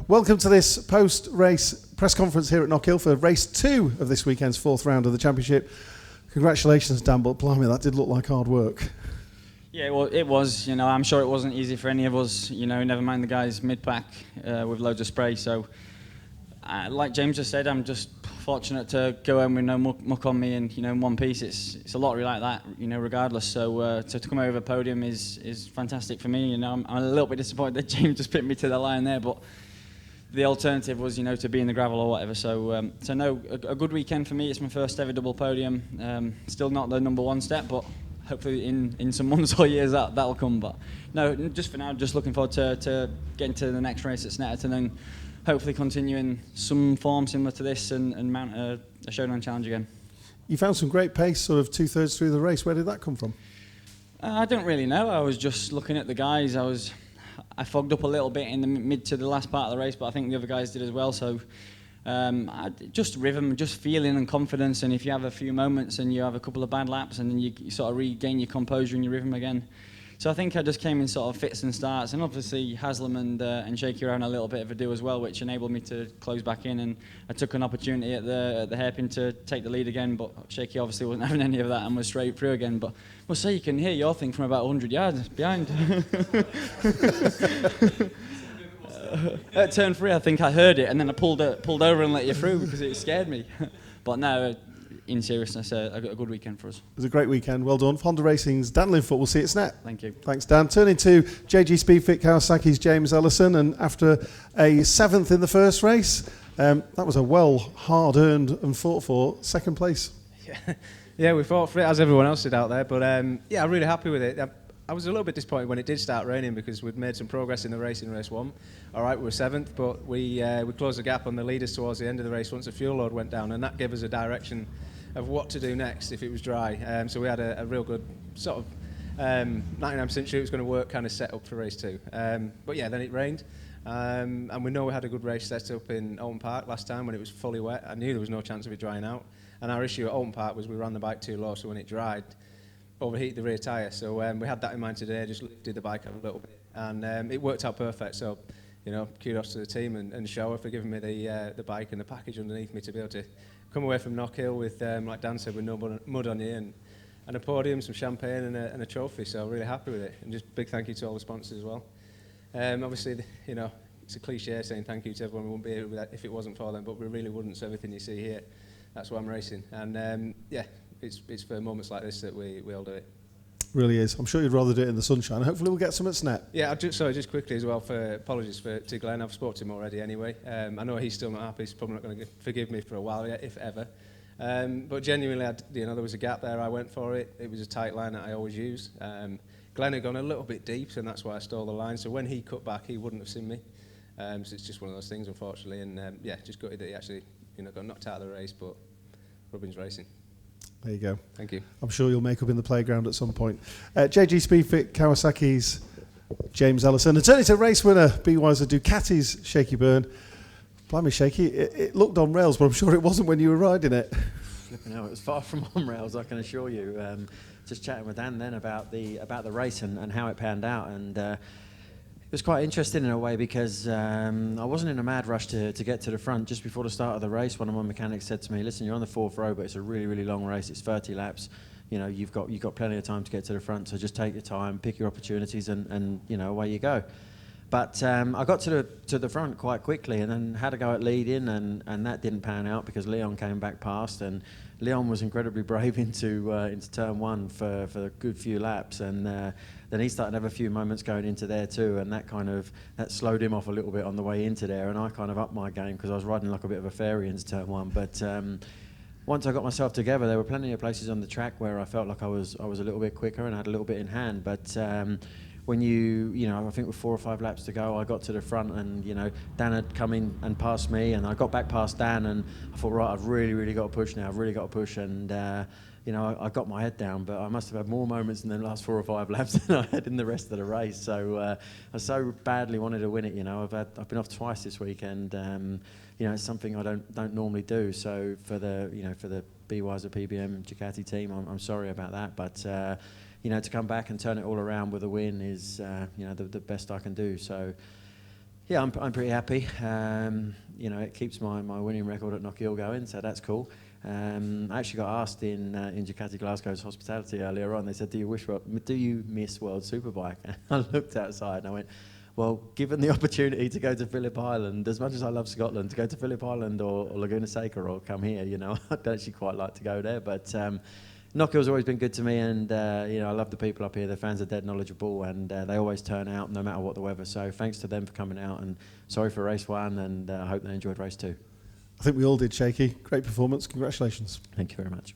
Welcome to this post-race press conference here at Knockhill for race 2 of this weekend's 4th round of the championship. Congratulations, Dan, but blimey, that did look like hard work. Yeah, well, it was. I'm sure it wasn't easy for any of us. Never mind the guys mid-pack with loads of spray. So, like James just said, I'm just fortunate to go home with no muck on me and in one piece. It's a lottery like that, regardless. So to come over the podium is fantastic for me. I'm a little bit disappointed that James just picked me to the line there, but the alternative was to be in the gravel or whatever. So no, a good weekend for me. It's my first ever double podium. Still not the number one step, but hopefully in some months or years that'll come. But no, just for now, just looking forward to getting to the next race at Snetterton and hopefully continue in some form similar to this and mount a showdown challenge again. You found some great pace sort of 2/3 through the race. Where did that come from? I don't really know. I was just looking at the guys. I fogged up a little bit in the mid to the last part of the race, but I think the other guys did as well. So just rhythm, just feeling and confidence. And if you have a few moments and you have a couple of bad laps and then you sort of regain your composure and your rhythm again. So I think I just came in sort of fits and starts, and obviously Haslam and Shaky were having a little bit of a do as well, which enabled me to close back in, and I took an opportunity at the hairpin to take the lead again, but Shaky obviously wasn't having any of that and was straight through again. But we'll say you can hear your thing from about 100 yards behind. At turn 3 I think I heard it, and then I pulled over and let you through because it scared me. But no, in seriousness, a good weekend for us. It was a great weekend, well done. Honda Racing's Dan Linfoot, we'll see it at Snet. Thank you. Thanks, Dan. Turning to JG Speedfit Kawasaki's James Ellison, and after a 7th in the first race, that was a hard-earned and fought for second place. Yeah, we fought for it as everyone else did out there, but I'm really happy with it. I was a little bit disappointed when it did start raining because we'd made some progress in the race in race 1. All right, we were 7th, but we closed the gap on the leaders towards the end of the race once the fuel load went down, and that gave us a direction of what to do next if it was dry. So we had a real good sort of 99% sure it was going to work kind of set up for race 2. But yeah, then it rained. And we know we had a good race set up in Oulton Park last time when it was fully wet. I knew there was no chance of it drying out. And our issue at Oulton Park was we ran the bike too low, so when it dried, overheated the rear tyre. So we had that in mind today, just lifted the bike up a little bit. And it worked out perfect. So, kudos to the team and Shower for giving me the bike and the package underneath me to be able to come away from Knockhill with, like Dan said, with no mud on you and a podium, some champagne and a trophy. So really happy with it. And just big thank you to all the sponsors as well. Obviously, it's a cliche saying thank you to everyone. We wouldn't be here with that if it wasn't for them, but we really wouldn't. So everything you see here, that's why I'm racing. And it's for moments like this that we all do it. Really is. I'm sure you'd rather do it in the sunshine. Hopefully we'll get some at Snet. Yeah, just quickly as well, apologies to Glenn. I've spoken to him already anyway. I know he's still not happy. He's probably not going to forgive me for a while yet, if ever. But genuinely, there was a gap there. I went for it. It was a tight line that I always use. Glenn had gone a little bit deep, and that's why I stole the line. So when he cut back, he wouldn't have seen me. So it's just one of those things, unfortunately. And just gutted that he actually got knocked out of the race, but Robin's racing. There you go. Thank you. I'm sure you'll make up in the playground at some point. JG Speedfit Kawasaki's James Ellison. And turning to race winner, BY's Ducati's Shaky Byrne. Blimey, Shaky, it looked on rails, but I'm sure it wasn't when you were riding it. Flipping hell, it was far from on rails, I can assure you. Just chatting with Dan then about the race and how it panned out. And it was quite interesting in a way because I wasn't in a mad rush to get to the front. Just before the start of the race, one of my mechanics said to me, listen, you're on the 4th row, but it's a really, really long race. It's 30 laps. You've got plenty of time to get to the front, so just take your time, pick your opportunities, and away you go. But I got to the front quite quickly and then had to go at lead in, and that didn't pan out because Leon came back past, and Leon was incredibly brave into turn 1 for a good few laps, and then he started to have a few moments going into there too, and that slowed him off a little bit on the way into there, and I kind of upped my game because I was riding like a bit of a fairy into turn 1. But once I got myself together, there were plenty of places on the track where I felt like I was a little bit quicker and had a little bit in hand. But when I think with 4 or 5 laps to go, I got to the front, and Dan had come in and passed me, and I got back past Dan, and I thought, right, I've really, really got to push now. I've really got to push, and I got my head down, but I must have had more moments in the last 4 or 5 laps than I had in the rest of the race. So I so badly wanted to win it. I've been off twice this weekend. It's something I don't normally do. So for the BY's PBM Ducati team, I'm sorry about that, but. To come back and turn it all around with a win is, the best I can do. So, Yeah, I'm pretty happy. You know, it keeps my winning record at Knockhill going, so that's cool. I actually got asked in Ducati Glasgow's hospitality earlier on. They said, "Do you miss World Superbike?" And I looked outside and I went, "Well, given the opportunity to go to Phillip Island, as much as I love Scotland, to go to Phillip Island or Laguna Seca or come here, you know, I'd actually quite like to go there." But Knockhill's always been good to me, and you know, I love the people up here. The fans are dead knowledgeable, and they always turn out no matter what the weather. So thanks to them for coming out, and sorry for race 1, and I hope they enjoyed race 2. I think we all did, Shaky. Great performance. Congratulations. Thank you very much.